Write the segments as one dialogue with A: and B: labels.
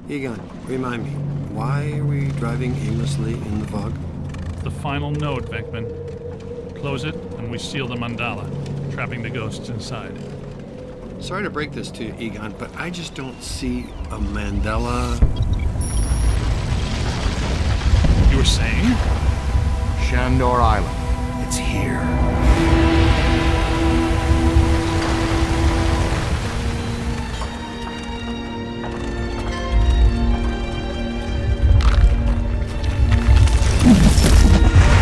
A: Egon, remind me, why are we driving aimlessly in the fog?
B: The final node, Venkman. Close it, and we seal the mandala, trapping the ghosts inside.
A: Sorry to break this to you, Egon, but I just don't see a mandala.
B: You were saying?
C: Shandor Island. It's here.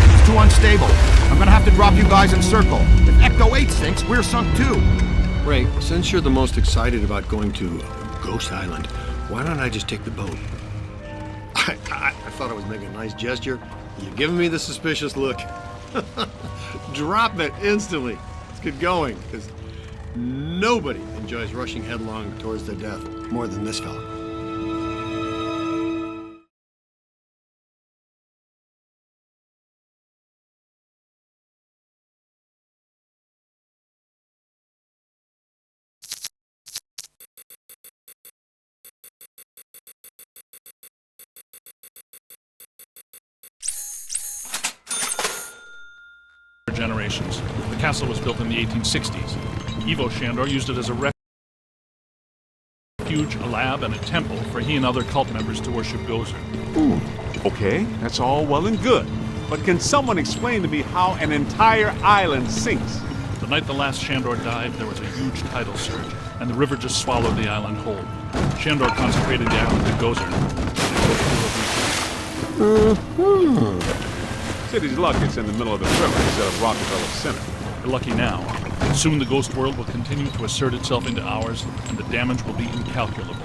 C: It's too unstable. I'm gonna have to drop you guys in circle. If Ecto 8 sinks, we're sunk too.
A: Ray, since you're the most excited about going to Ghost Island, why don't I just take the boat? I thought I was making a nice gesture. You're giving me the suspicious look. Drop it instantly. Let's get going, because nobody enjoys rushing headlong towards their death more than this fella.
B: Generations. The castle was built in the 1860s. Evo Shandor used it as a refuge, a lab, and a temple for he and other cult members to worship Gozer.
D: Okay, that's all well and good. But can someone explain to me how an entire island sinks?
B: The night the last Shandor died, there was a huge tidal surge, and the river just swallowed the island whole. Shandor consecrated the island to Gozer.
D: City's luck it's in the middle of the river instead of Rockefeller Center.
B: We're lucky now. Soon the ghost world will continue to assert itself into ours, and the damage will be incalculable.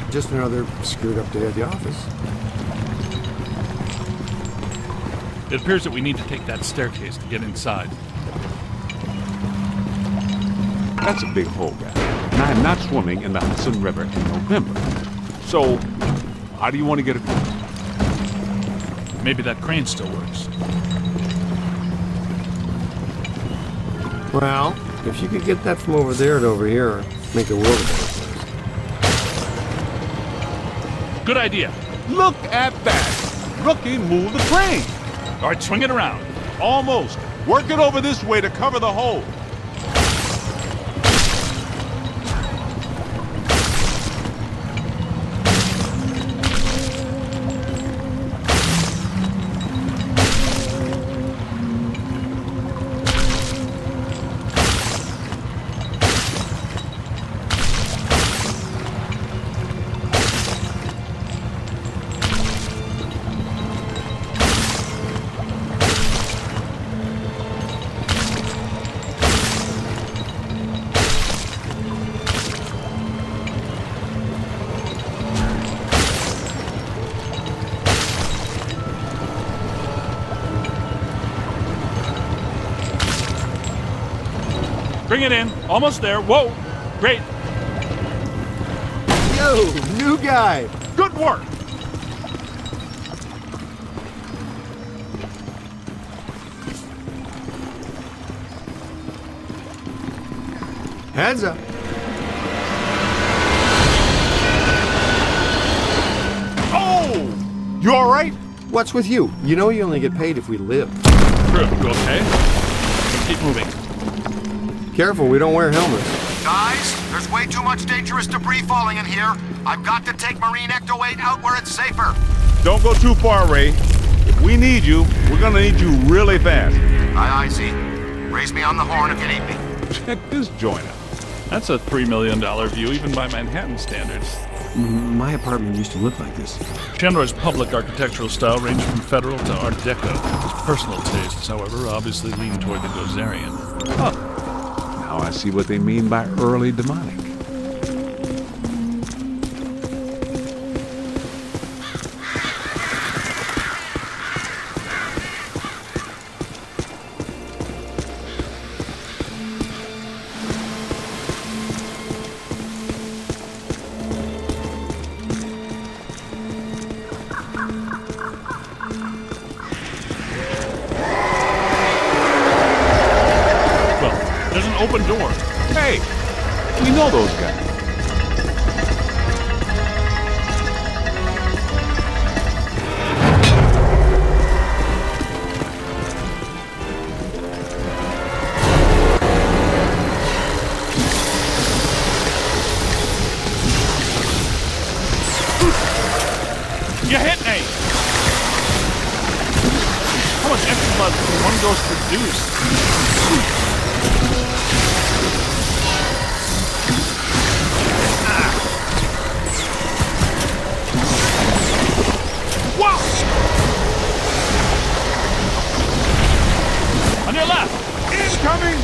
A: Just another screwed up day at the office.
B: It appears that we need to take that staircase to get inside.
D: That's a big hole, guy. And I'm not swimming in the Hudson River in November. So, how do you want to get it?
B: Maybe that crane still works.
A: Well, if you could get that from over there to over here, make the world a better place.
B: Good idea.
D: Look at that! Rookie, move the crane!
B: All right, swing it around.
D: Almost. Work it over this way to cover the hole.
B: Bring it in. Almost there. Whoa. Great.
A: Yo, new guy!
D: Good work!
A: Heads up.
D: Oh! You all right?
A: What's with you? You know you only get paid if we live.
B: True. You okay? Keep moving.
A: Careful, we don't wear helmets.
C: Guys, there's way too much dangerous debris falling in here. I've got to take Marine Ecto 8 out where it's safer.
D: Don't go too far, Ray. If we need you, we're gonna need you really fast.
C: Aye, Z. Raise me on the horn if you need me.
D: Check this joint out.
B: That's a $3 million view, even by Manhattan standards.
A: My apartment used to look like this.
B: Shandor's public architectural style ranged from Federal to Art Deco. His personal tastes, however, obviously lean toward the Gozerian.
D: Oh. Now I see what they mean by early demonic.
B: There's an open door.
D: Hey, we know those guys.
B: You hit me! How much extra blood can one ghost produce? Wow! On your left!
D: Incoming!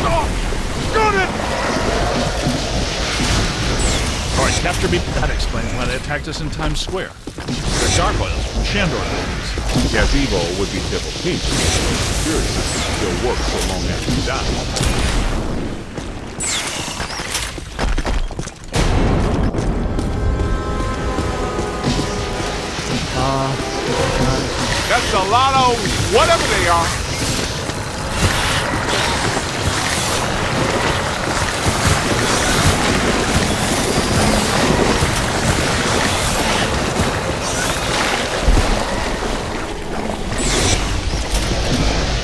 D: Oh, shoot it!
B: Alright, capture me. That explains why they attacked us in Times Square. They're gargoyles from Shandor buildings.
D: Gazebo would be civil pink. Security system still works so long after you die. That's a lot of whatever they are.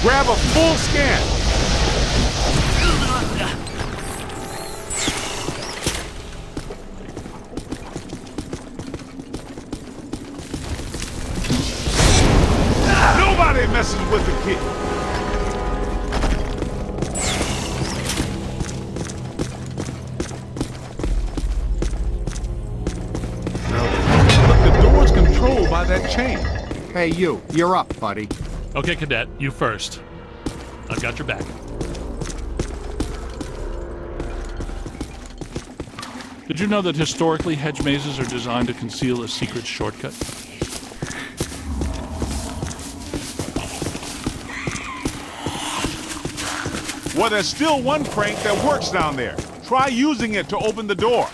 D: Grab a full scan. Nobody messes with the kid. Look, the door's controlled by that chain.
E: Hey, you're up, buddy.
B: Okay, Cadet, you first. I've got your back. Did you know that historically hedge mazes are designed to conceal a secret shortcut?
D: Well, there's still one crank that works down there. Try using it to open the door.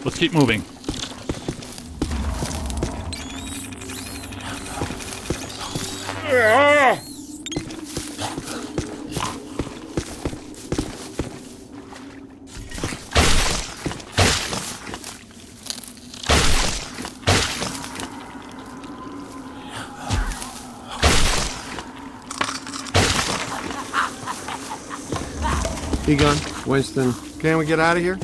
B: Let's keep moving.
A: Egon, Winston, can we get out of here?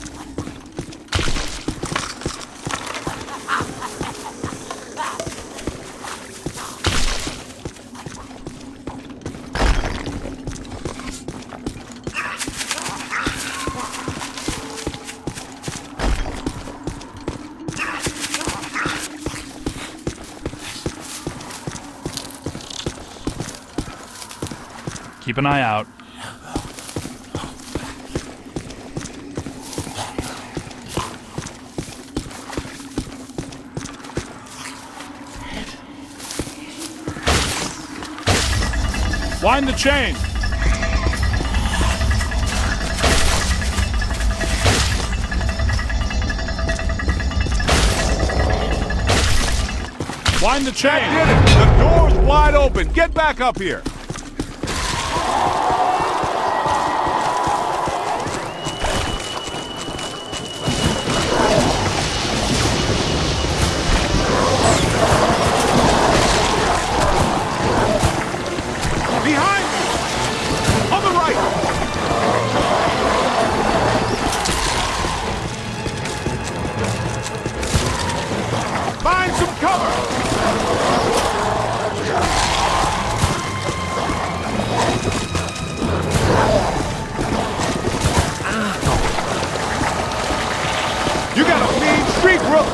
B: Keep an eye out. Wind the chain! Wind the chain!
D: Get it! The door's wide open. Get back up here. Behind you! On the right! Find some cover! You got a mean streak, Rook!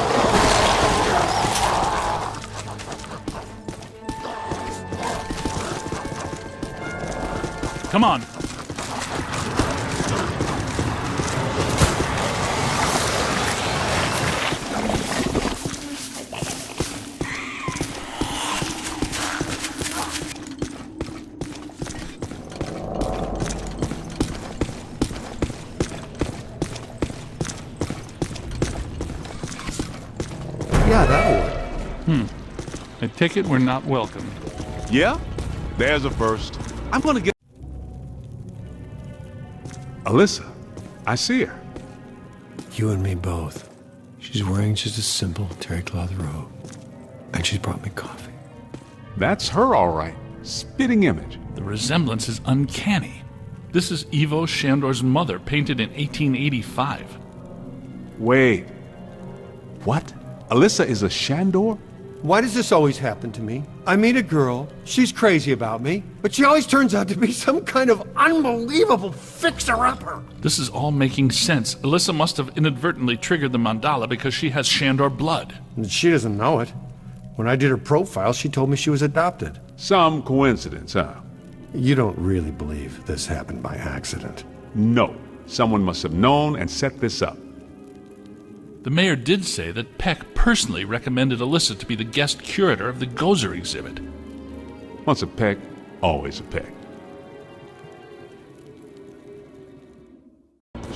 B: Come on.
E: Yeah, that'll work.
B: I take it we're not welcome.
D: Yeah? There's a first. I'm gonna get... Alyssa, I see her.
A: You and me both. She's wearing just a simple terry cloth robe. And she's brought me coffee.
D: That's her, all right. Spitting image.
B: The resemblance is uncanny. This is Ivo Shandor's mother, painted in 1885.
D: Wait. What? Alyssa is a Shandor?
A: Why does this always happen to me? I meet a girl, she's crazy about me, but she always turns out to be some kind of unbelievable fixer-upper.
B: This is all making sense. Alyssa must have inadvertently triggered the mandala because she has Shandor blood.
A: And she doesn't know it. When I did her profile, she told me she was adopted.
D: Some coincidence, huh?
A: You don't really believe this happened by accident?
D: No. Someone must have known and set this up.
B: The mayor did say that Peck personally recommended Alyssa to be the guest curator of the Gozer exhibit.
D: Once a peck, always a peck.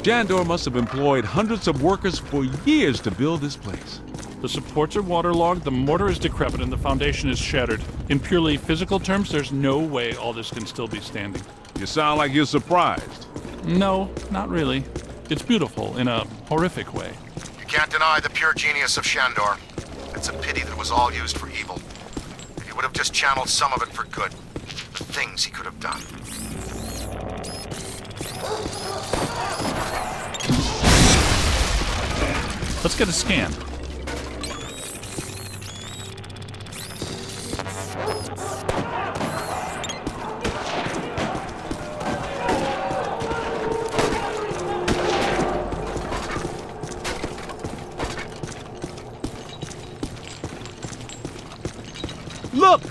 D: Shandor must have employed hundreds of workers for years to build this place.
B: The supports are waterlogged, the mortar is decrepit, and the foundation is shattered. In purely physical terms, there's no way all this can still be standing.
D: You sound like you're surprised.
B: No, not really. It's beautiful in a horrific way.
C: You can't deny the pure genius of Shandor. It's a pity that it was all used for evil. If he would have just channeled some of it for good, the things he could have done.
B: Let's get a scan.
D: Look!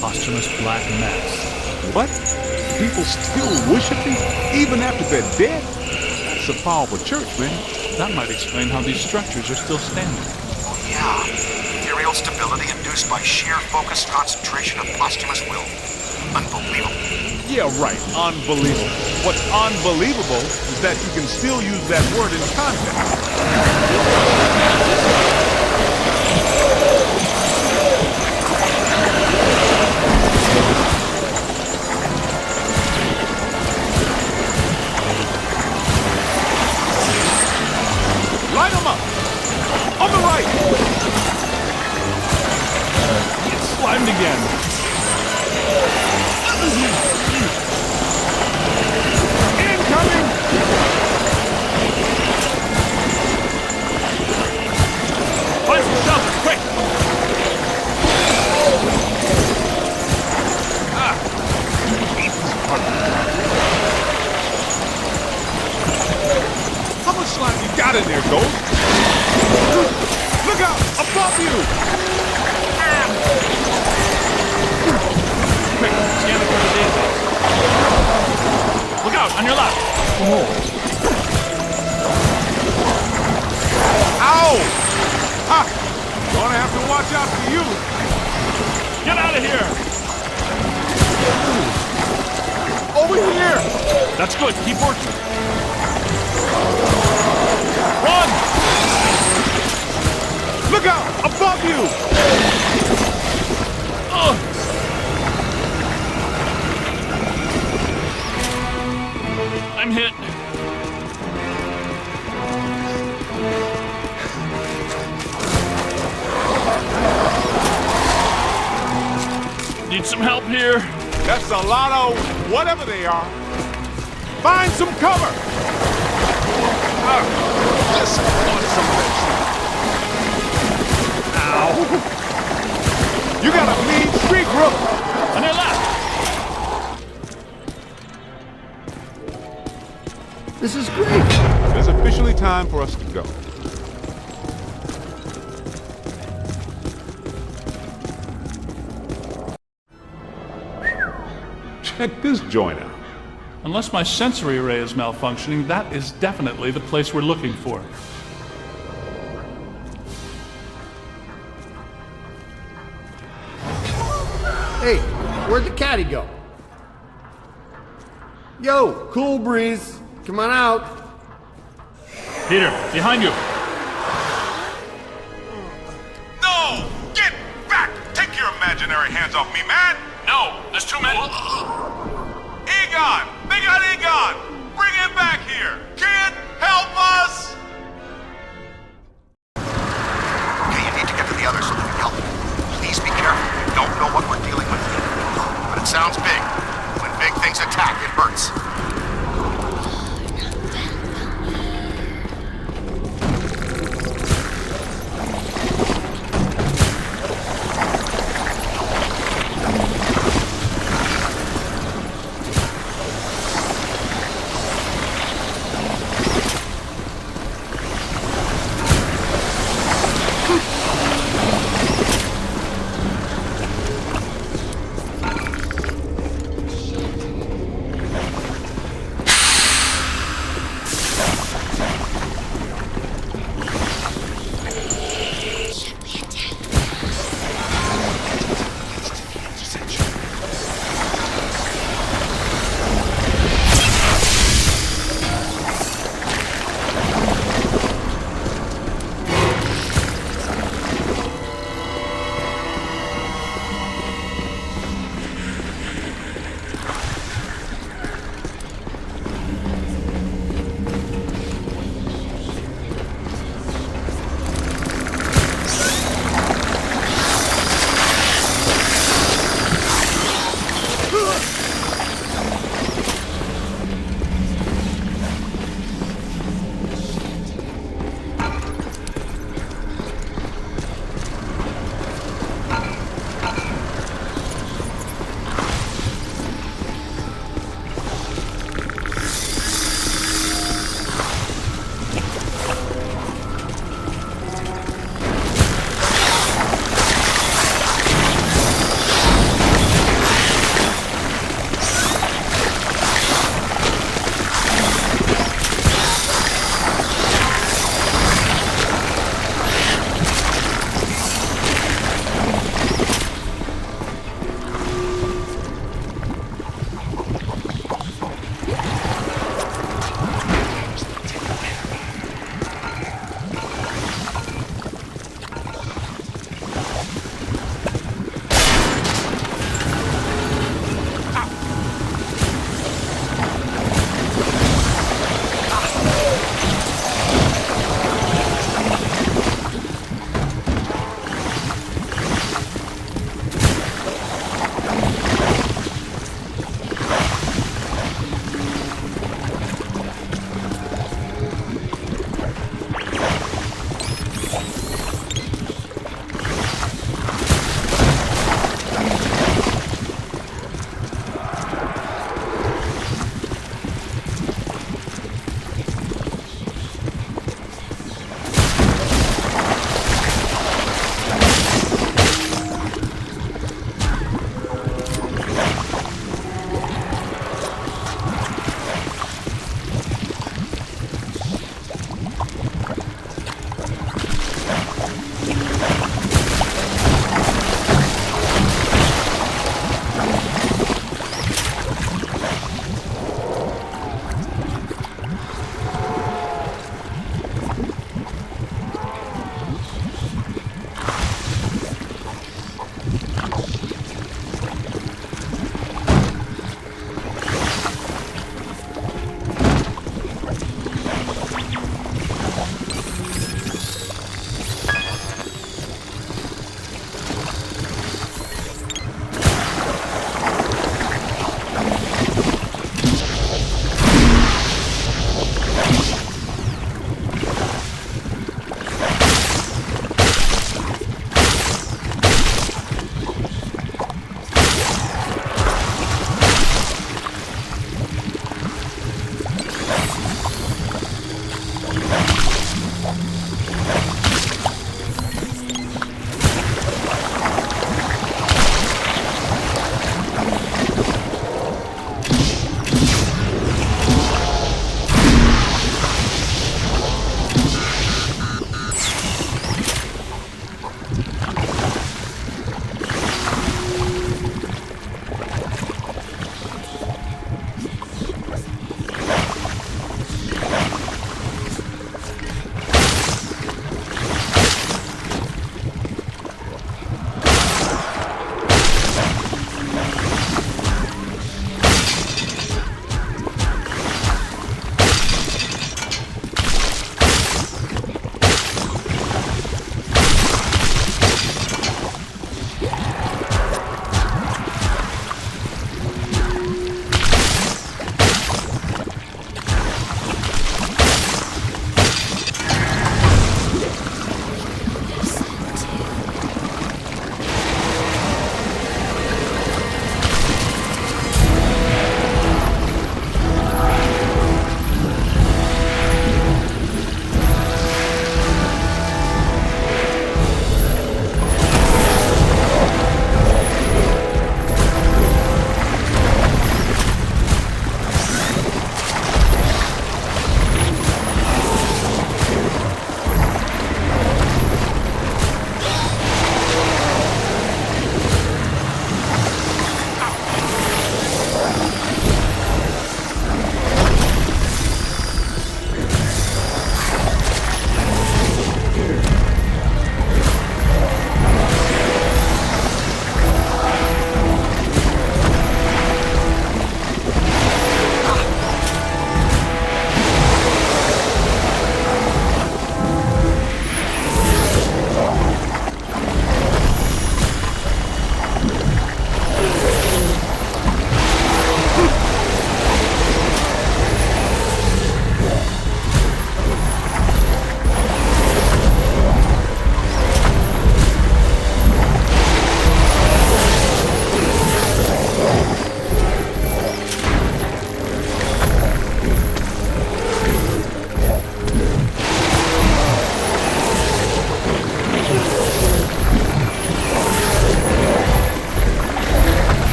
B: Posthumous black mass.
D: What? People still worship me, even after they're dead? That's a powerful church, man.
B: That might explain how these structures are still standing.
C: Oh yeah, ethereal stability induced by sheer focused concentration of posthumous will. Unbelievable.
D: Yeah, right. Unbelievable. What's unbelievable is that you can still use that word in context. Light 'em up! On the right!
B: It's slimed again.
D: Incoming!
B: Find some shelter, quick!
D: How much slime you got in there, Ghost? Look out! Above you!
B: Quick, scan it for the database. Look out, on your left.
D: Ow! Ha! Gonna have to watch out for you.
B: Get out of here!
D: Over here!
B: That's good, keep working. Run!
D: Look out! Above you!
B: I'm hit. Need some help here.
D: That's a lot of whatever they are. Find some cover! Just want some of that shit. Ow! You gotta bleed street group!
B: On your left.
A: This is great.
D: It's officially time for us to go. Check this joint out.
B: Unless my sensory array is malfunctioning, that is definitely the place we're looking for.
A: Hey, where'd the caddy go? Yo, cool breeze. Come on out.
B: Peter, behind you.
C: No! Get
F: hands off me, man!
B: No, there's too many.
F: Egon! They got Egon! Bring him back here! Kid, help us!
C: Okay, you need to get to the others so they can help you. Please be careful. You don't know what we're dealing with here. But it sounds big. When big things attack, it hurts.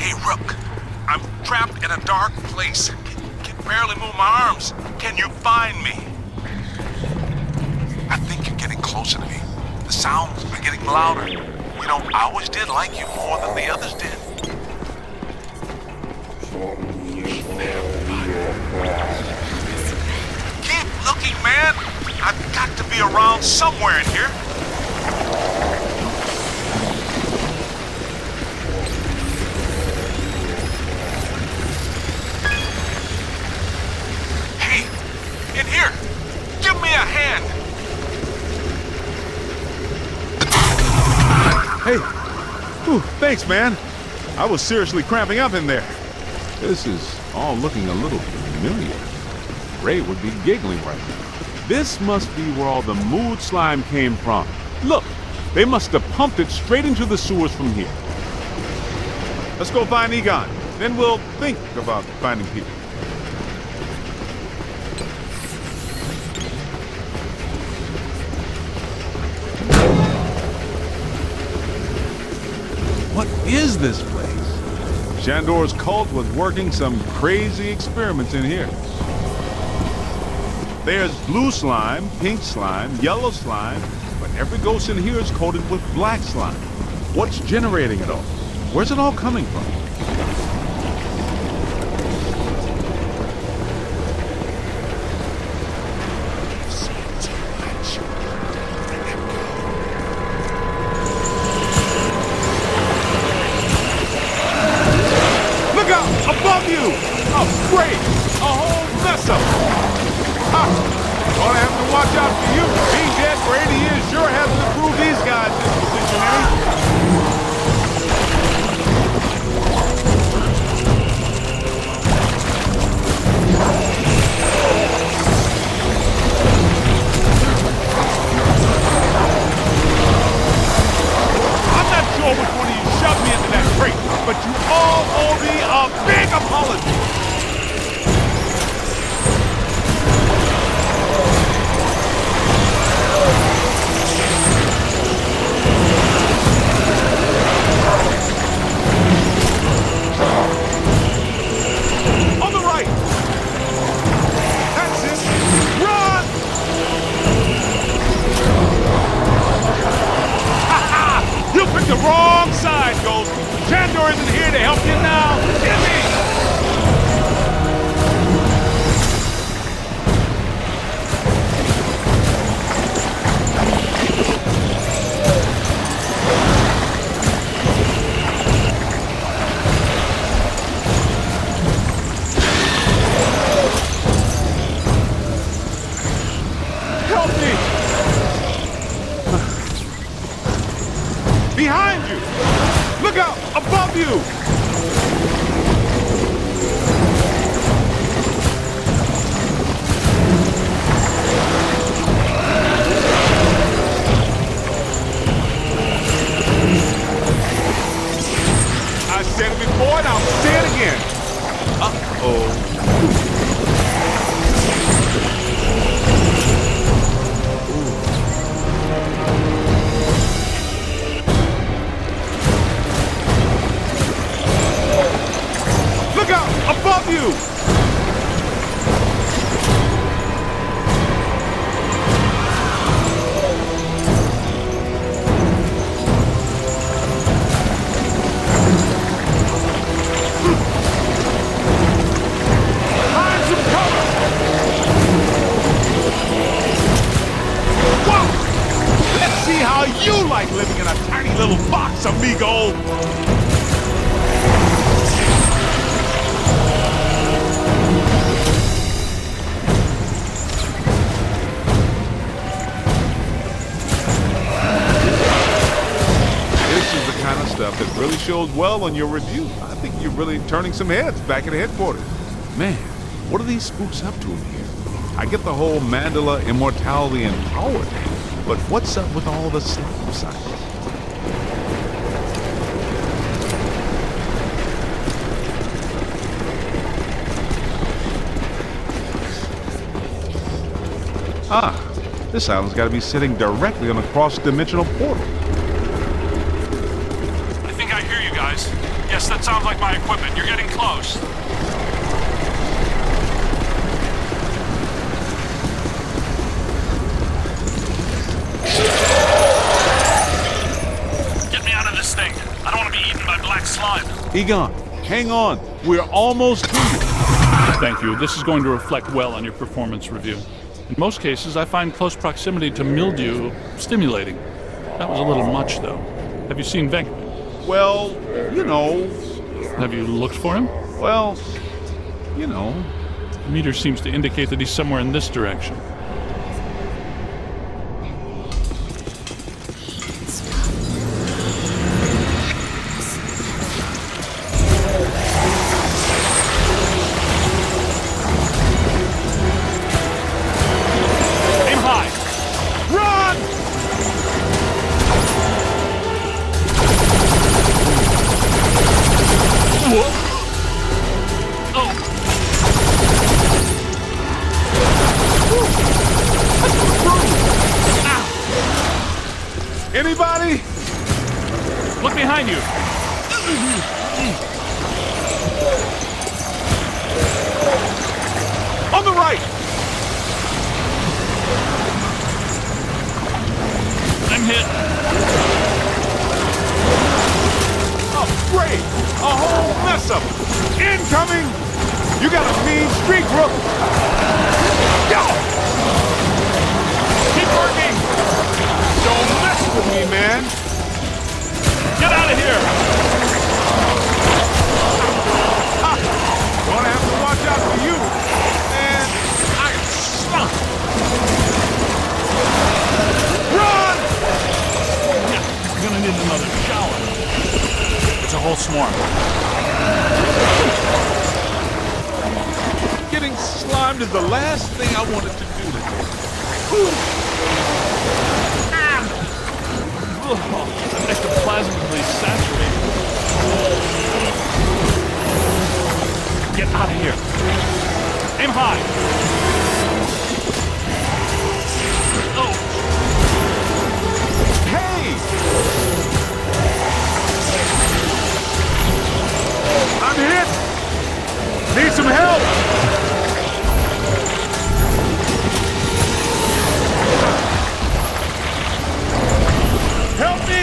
F: Hey, Rook. I'm trapped in a dark place. Can barely move my arms. Can you find me? I think you're getting closer to me. The sounds are getting louder. You know, I always did like you more than the others did. Keep looking, man. I've got to be around somewhere in here. Hey, in here. Give me a hand.
D: Hey! Ooh, thanks, man. I was seriously cramping up in there. This is all looking a little familiar. Ray would be giggling right now. This must be where all the mood slime came from. Look, they must have pumped it straight into the sewers from here. Let's go find Egon. Then we'll think about finding people. What is this place? Shandor's cult was working some crazy experiments in here. There's blue slime, pink slime, yellow slime, but every ghost in here is coated with black slime. What's generating it all? Where's it all coming from? Look out! Above you! Oh, great! A whole mess up! Ha! Gonna have to watch out for you. Being dead for 80 years sure hasn't improved these guys' disposition, eh? I'm not sure which one of you shoved me into that crate, but you all owe me a big apology. On the right! That's it! Run! Ha-ha! You picked the wrong side, Ghost! Shandor isn't here to help you now! Get me! Help me! Behind you! Look out! Above you! I said it before and I'll say it again. Uh-oh. Look out! Above you! Find some cover! goes well on your review. I think you're really turning some heads back at headquarters. Man, what are these spooks up to in here? I get the whole Mandela immortality and power thing, but what's up with all the slap signs? Ah, this island's got to be sitting directly on a cross-dimensional portal.
B: I think I hear you guys. Yes, that sounds like my equipment. You're getting close. Get me out of this thing. I don't want to be eaten by black slime.
D: Egon, hang on. We're almost to you.
B: Thank you. This is going to reflect well on your performance review. In most cases, I find close proximity to mildew stimulating. That was a little much, though. Have you seen Venkman?
D: Well, you know.
B: Have you looked for him?
D: Well, you know.
B: The meter seems to indicate that he's somewhere in this direction.
D: Anybody?
B: Look behind you!
D: On the right!
B: I'm hit.
D: Oh, great! A whole mess of them! Incoming! You got a mean streak, Rook! Go! Keep working! Don't mess with me, man!
B: Get out of here!
D: Ha! Gonna have to watch out for you! And I stunk! Run!
B: Yeah, you're gonna need another shower. It's a whole swarm.
D: Getting slimed is the last thing I wanted to do today.
B: I'm ectoplasmically saturated. Get out of here. Aim high. Oh.
D: Hey! I'm hit! Need some help! Help me!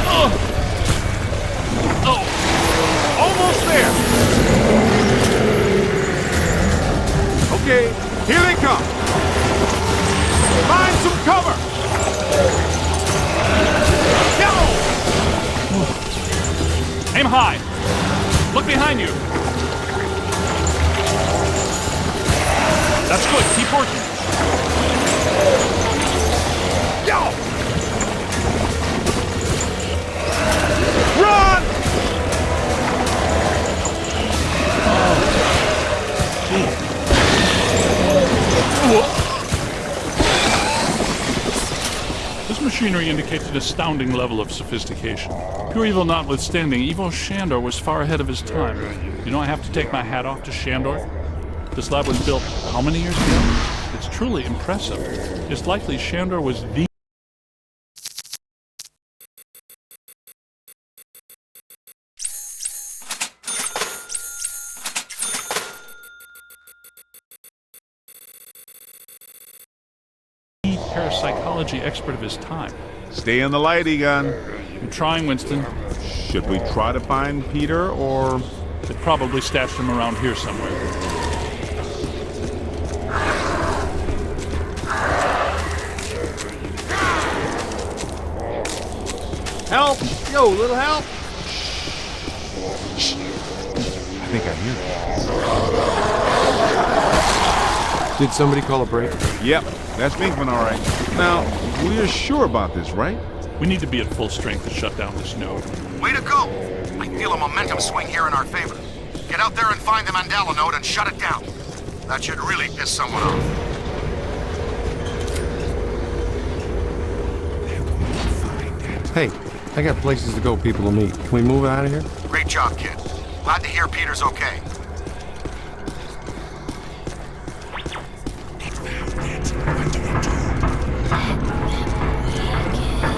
B: Oh. Oh.
D: Almost there! Okay, here they come! Find some cover! Go!
B: Aim high. Look behind you. That's good. Keep working.
D: Go! Run!
B: This machinery indicates an astounding level of sophistication. Pure evil notwithstanding, Evo Shandor was far ahead of his time. You know, I have to take my hat off to Shandor. This lab was built how many years ago? It's truly impressive. It's likely Shandor was the parapsychology expert of his time.
D: Stay in the light, Egon.
B: I'm trying, Winston.
D: Should we try to find Peter, or...
B: They probably stashed him around here somewhere.
E: Help! Yo, little help!
D: I think I hear
A: Did somebody call a break?
D: Yep, that's Minkman, all right. Now, we're sure about this, right?
B: We need to be at full strength to shut down this node.
C: Way to go! I feel a momentum swing here in our favor. Get out there and find the Mandela node and shut it down. That should really piss someone off.
A: Hey, I got places to go, people to meet. Can we move out of here?
C: Great job, kid. Glad to hear Peter's okay.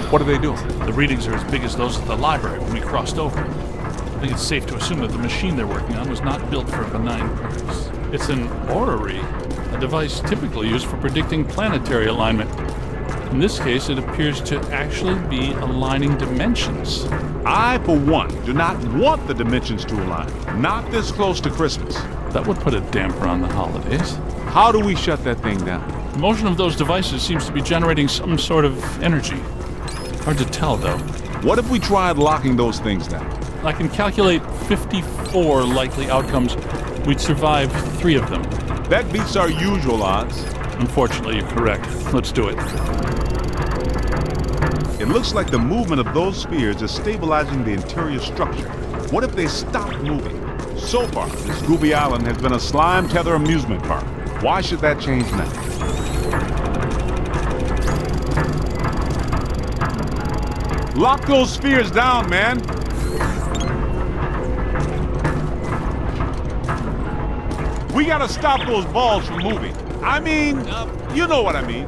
D: What are they doing?
B: The readings are as big as those at the library when we crossed over. I think it's safe to assume that the machine they're working on was not built for a benign purpose. It's an orrery, a device typically used for predicting planetary alignment. In this case, it appears to actually be aligning dimensions.
D: I, for one, do not want the dimensions to align. Not this close to Christmas.
B: That would put a damper on the holidays.
D: How do we shut that thing down?
B: The motion of those devices seems to be generating some sort of energy. Hard to tell, though.
D: What if we tried locking those things down?
B: I can calculate 54 likely outcomes. We'd survive 3 of them.
D: That beats our usual odds.
B: Unfortunately, you're correct. Let's do it.
D: It looks like the movement of those spheres is stabilizing the interior structure. What if they stopped moving? So far, this Gooby Island has been a slime tether amusement park. Why should that change now? Lock those spheres down, man! We gotta stop those balls from moving. I mean, you know what I mean.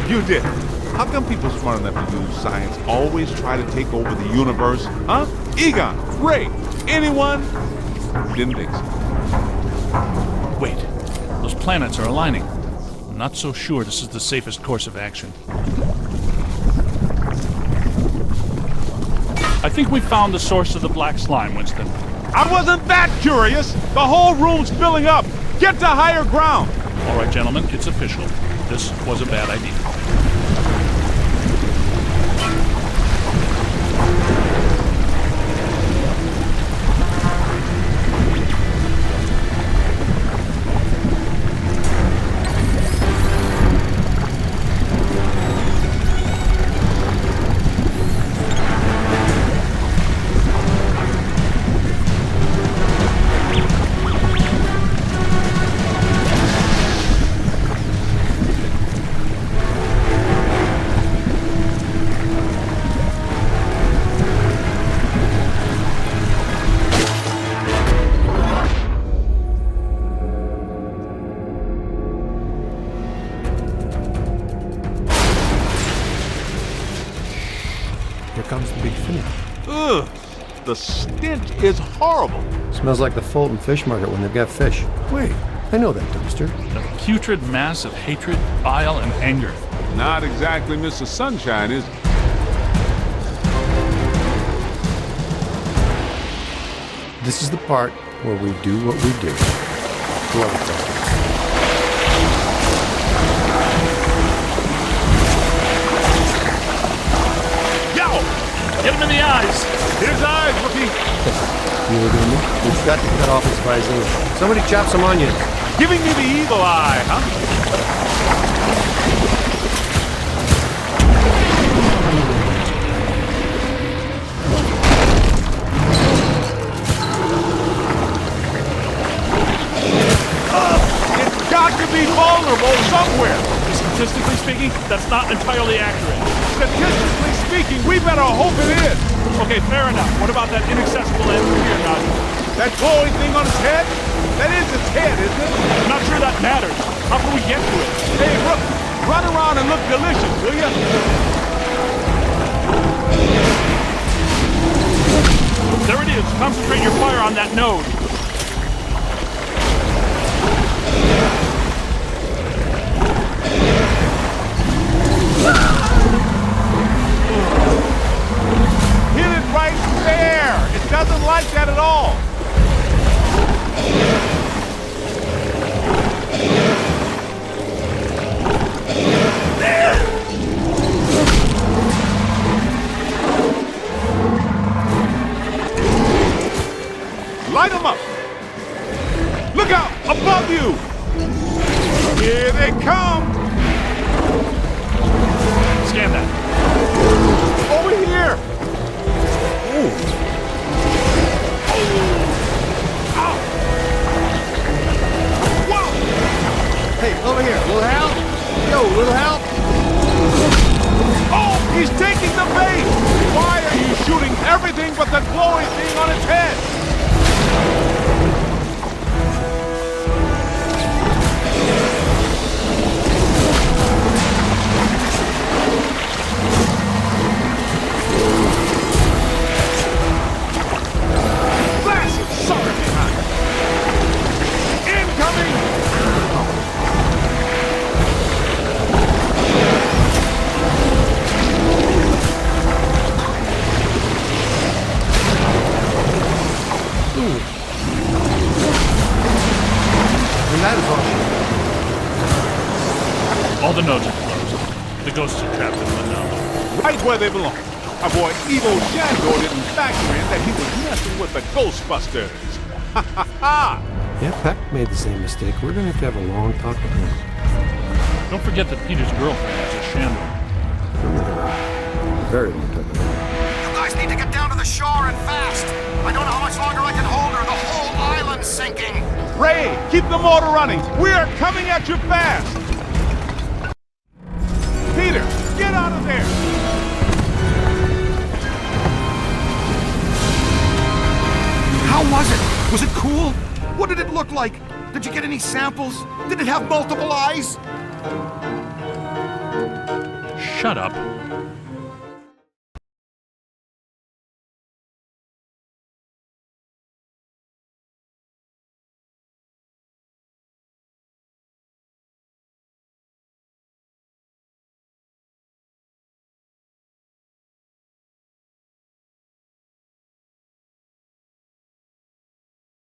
D: You did. How come people smart enough to use science always try to take over the universe? Huh? Egon, Ray, anyone? Didn't think so.
B: Wait, those planets are aligning. I'm not so sure this is the safest course of action. I think we found the source of the black slime, Winston.
D: I wasn't that curious. The whole room's filling up. Get to higher ground.
B: All right, gentlemen, it's official. This was a bad idea.
A: Here comes the big finish.
D: Ugh. The stench is horrible.
A: Smells like the Fulton Fish Market when they've got fish. Wait, I know that dumpster.
B: A putrid mass of hatred, bile, and anger.
D: Not exactly Mr. Sunshine, is it?
A: This is the part where we do what we do. Love it, though.
B: Get him in the eyes!
D: Here's eyes, rookie.
A: You were doing it? We've got to cut off his visine. Somebody chop some onions.
D: Giving me the evil eye, huh? It's got to be vulnerable somewhere.
B: Statistically speaking, that's not entirely accurate.
D: Statistically speaking, we better hope it is.
B: Okay, fair enough. What about that inaccessible end here, Nazi?
D: That glowing thing on its head? That is its head, isn't it?
B: I'm not sure that matters. How can we get to it?
D: Hey, look, run around and look delicious, will ya?
B: There it is. Concentrate your fire on that node.
D: Hit it right there. It doesn't like that at all. Light them up. Look out, above you. Here they come.
B: Scan that.
D: Over here.
A: Hey, over here. Little help? Yo, little help?
D: Oh, he's taking the bait! Why are you shooting everything but the glowing thing on its head? Blasted son of behind! Incoming!
A: And that is all.
B: All the nodes are closed. The ghosts are trapped in the node.
D: Right where they belong. Our boy Evo Shandor didn't factor in that he was messing with the Ghostbusters. Ha ha ha!
A: Yeah, Peck made the same mistake. We're gonna have to have a long talk with him.
B: Don't forget that Peter's girlfriend is a Shandor.
A: Very long talk with him.
C: You guys need to get down to the shore and fast. I don't know how much longer I can hold her. The whole island's sinking.
D: Ray, keep the motor running. We are coming at you fast. Peter, get out of there.
C: How was it? Was it cool? What did it look like? Did you get any samples? Did it have multiple eyes?
B: Shut up.